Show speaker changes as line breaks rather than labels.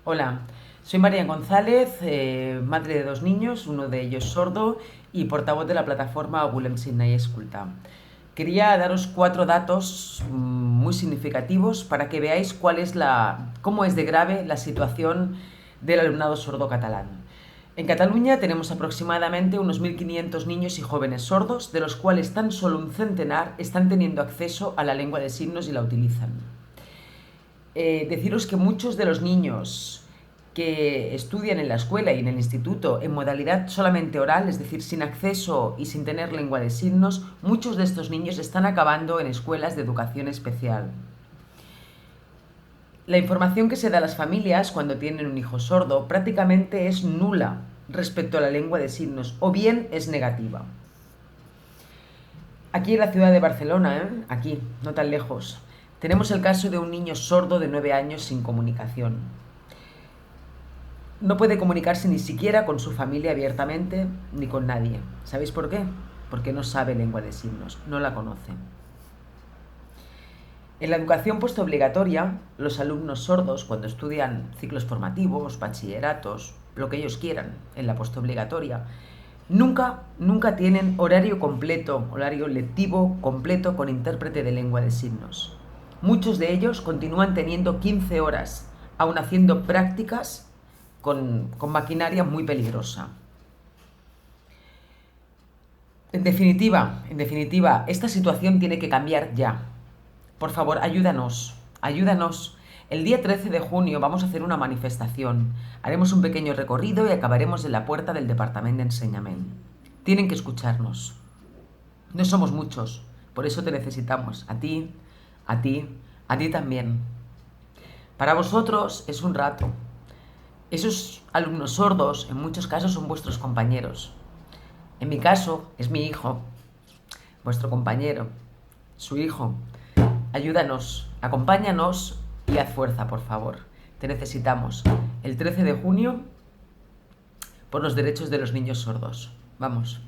Hola, soy María González, madre de dos niños, uno de ellos sordo y portavoz de la plataforma Volem Sydney Escolta. Quería daros cuatro datos muy significativos para que veáis cómo es de grave la situación del alumnado sordo catalán. En Cataluña tenemos aproximadamente unos 1.500 niños y jóvenes sordos, de los cuales tan solo un centenar están teniendo acceso a la lengua de signos y la utilizan. Deciros que muchos de los niños que estudian en la escuela y en el instituto en modalidad solamente oral, es decir, sin acceso y sin tener lengua de signos, muchos de estos niños están acabando en escuelas de educación especial. La información que se da a las familias cuando tienen un hijo sordo prácticamente es nula respecto a la lengua de signos, o bien es negativa. Aquí en la ciudad de Barcelona, aquí, no tan lejos, tenemos el caso de un niño sordo de 9 años sin comunicación. No puede comunicarse ni siquiera con su familia abiertamente ni con nadie. ¿Sabéis por qué? Porque no sabe lengua de signos, no la conoce. En la educación postobligatoria, los alumnos sordos, cuando estudian ciclos formativos, bachilleratos, lo que ellos quieran en la postobligatoria, nunca tienen horario completo, horario lectivo completo con intérprete de lengua de signos. Muchos de ellos continúan teniendo 15 horas, aún haciendo prácticas con maquinaria muy peligrosa. En definitiva, esta situación tiene que cambiar ya. Por favor, ayúdanos. El día 13 de junio vamos a hacer una manifestación. Haremos un pequeño recorrido y acabaremos en la puerta del Departamento de Enseñament. Tienen que escucharnos. No somos muchos, por eso te necesitamos. A ti, a ti también. Para vosotros es un rato. Esos alumnos sordos en muchos casos son vuestros compañeros. En mi caso es mi hijo, vuestro compañero, su hijo. Ayúdanos, acompáñanos y haz fuerza, por favor. Te necesitamos. El 13 de junio por los derechos de los niños sordos. Vamos.